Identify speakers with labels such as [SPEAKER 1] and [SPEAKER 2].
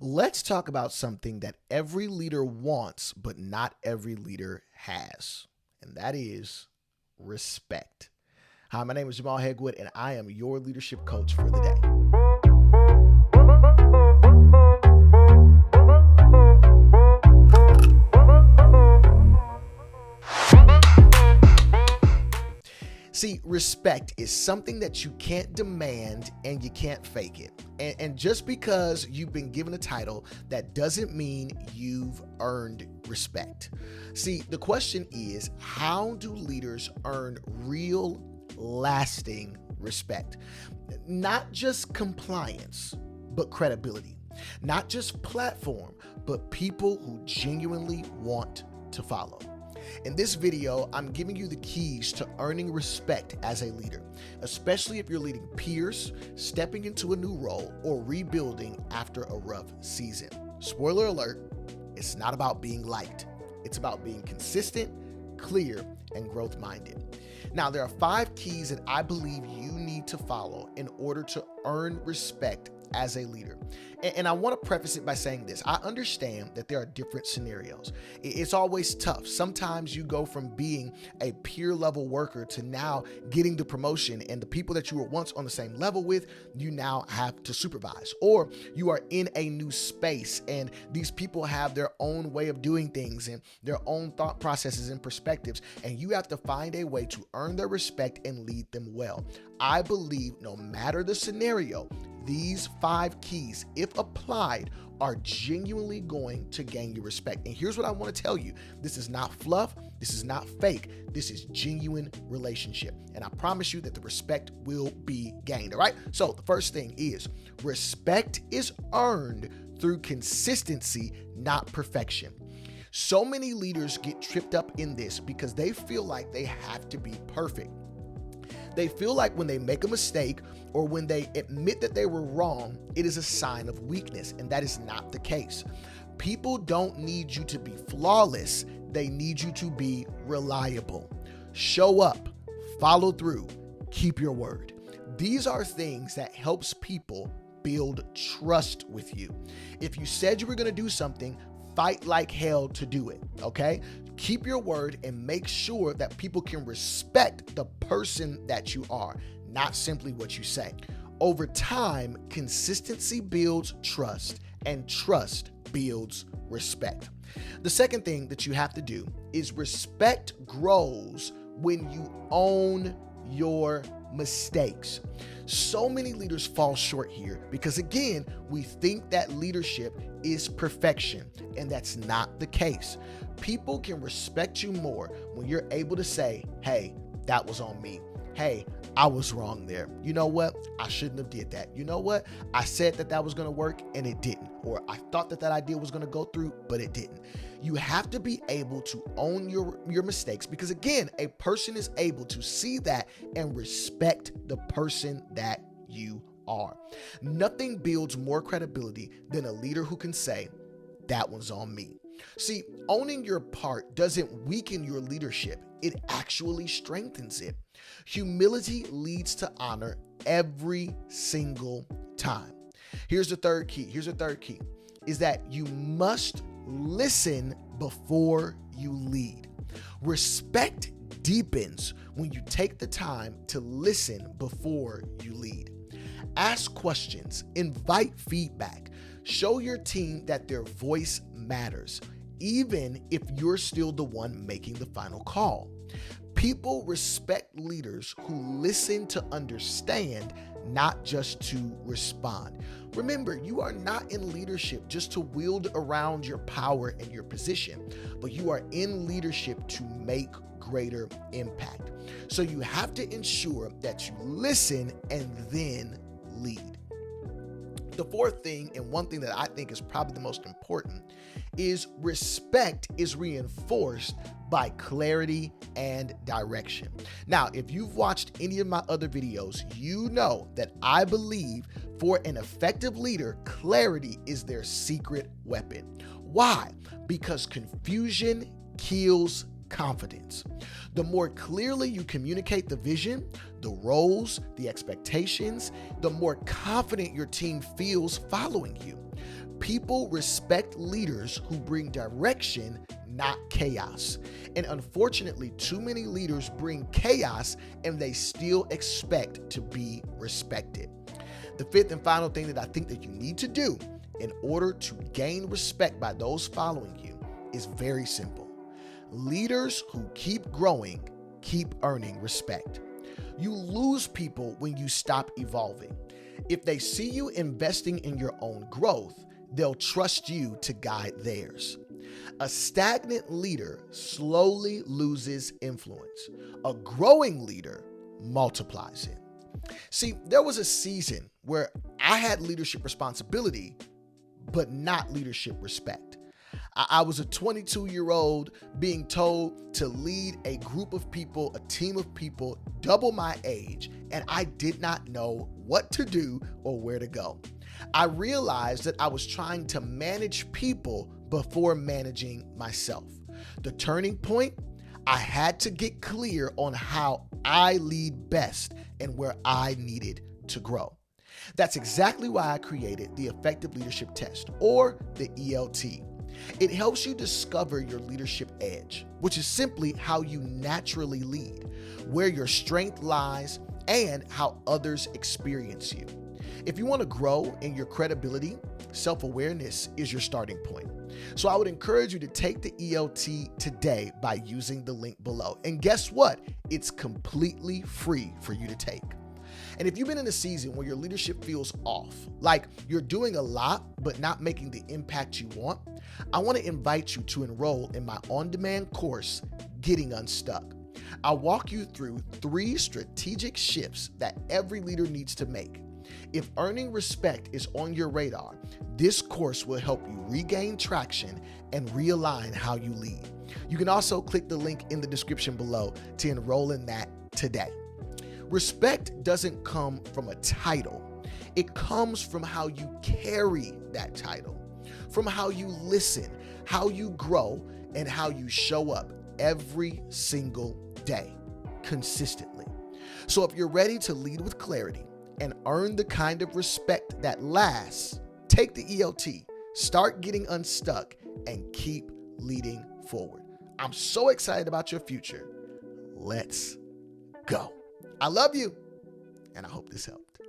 [SPEAKER 1] Let's talk about something that every leader wants, but not every leader has, and that is respect. Hi, my name is Jamal Hegwood, and I am your leadership coach for the day. See, respect is something that you can't demand and you can't fake it. And just because you've been given a title, that doesn't mean you've earned respect. See, the question is, how do leaders earn real, lasting respect? Not just compliance, but credibility. Not just platform, but people who genuinely want to follow. In this video, I'm giving you the keys to earning respect as a leader, especially if you're leading peers, stepping into a new role, or rebuilding after a rough season. Spoiler alert, it's not about being liked. It's about being consistent, clear, and growth-minded. Now, there are 5 keys that I believe you need to follow in order to earn respect as a leader. And I want to preface it by saying this. I understand that there are different scenarios. It's always tough. Sometimes you go from being a peer level worker to now getting the promotion, and the people that you were once on the same level with, you now have to supervise. Or you are in a new space and these people have their own way of doing things and their own thought processes and perspectives, and you have to find a way to earn their respect and lead them well. I believe no matter the scenario, these 5 keys, if applied, are genuinely going to gain your respect. And here's what I want to tell you. This is not fluff. This is not fake. This is genuine relationship. And I promise you that the respect will be gained. All right. So the first thing is respect is earned through consistency, not perfection. So many leaders get tripped up in this because they feel like they have to be perfect. They feel like when they make a mistake or when they admit that they were wrong, it is a sign of weakness, and that is not the case. People don't need you to be flawless. They need you to be reliable. Show up, follow through, keep your word. These are things that helps people build trust with you. If you said you were going to do something, fight like hell to do it, okay? Keep your word and make sure that people can respect the person that you are, not simply what you say. Over time, consistency builds trust, and trust builds respect. The second thing that you have to do is respect grows when you own your mistakes. So many leaders fall short here because, again, we think that leadership is perfection, and that's not the case. People can respect you more when you're able to say, hey, that was on me. Hey, I was wrong there. You know what? I shouldn't have did that. You know what? I said that was going to work and it didn't. Or I thought that idea was going to go through, but it didn't. You have to be able to own your mistakes because, again, a person is able to see that and respect the person that you are. Nothing builds more credibility than a leader who can say, that one's on me. See, owning your part doesn't weaken your leadership. It actually strengthens it. Humility leads to honor every single time. Here's the third key. Is that you must listen before you lead. Respect deepens when you take the time to listen before you lead. Ask questions, invite feedback, show your team that their voice matters, even if you're still the one making the final call. People respect leaders who listen to understand, not just to respond. Remember, you are not in leadership just to wield around your power and your position, but you are in leadership to make greater impact. So you have to ensure that you listen and then lead. The fourth thing, and one thing that I think is probably the most important, is respect is reinforced by clarity and direction. Now, if you've watched any of my other videos, you know that I believe for an effective leader, clarity is their secret weapon. Why? Because confusion kills confidence. The more clearly you communicate the vision, the roles, the expectations, the more confident your team feels following you. People respect leaders who bring direction, not chaos. And unfortunately, too many leaders bring chaos and they still expect to be respected. The fifth and final thing that I think that you need to do in order to gain respect by those following you is very simple. Leaders who keep growing keep earning respect. You lose people when you stop evolving. If they see you investing in your own growth, they'll trust you to guide theirs. A stagnant leader slowly loses influence. A growing leader multiplies it. See, there was a season where I had leadership responsibility, but not leadership respect. I was a 22-year-old being told to lead a group of people, a team of people, double my age, and I did not know what to do or where to go. I realized that I was trying to manage people before managing myself. The turning point, I had to get clear on how I lead best and where I needed to grow. That's exactly why I created the Effective Leadership Test, or the ELT. It helps you discover your leadership edge, which is simply how you naturally lead, where your strength lies, and how others experience you. If you want to grow in your credibility, self-awareness is your starting point. So I would encourage you to take the ELT today by using the link below. And guess what? It's completely free for you to take. And if you've been in a season where your leadership feels off, like you're doing a lot but not making the impact you want, I want to invite you to enroll in my on-demand course, Getting Unstuck. I'll walk you through 3 strategic shifts that every leader needs to make. If earning respect is on your radar, this course will help you regain traction and realign how you lead. You can also click the link in the description below to enroll in that today. Respect doesn't come from a title. It comes from how you carry that title, from how you listen, how you grow, and how you show up every single day, consistently. So if you're ready to lead with clarity and earn the kind of respect that lasts, take the ELT, start getting unstuck, and keep leading forward. I'm so excited about your future. Let's go. I love you, and I hope this helped.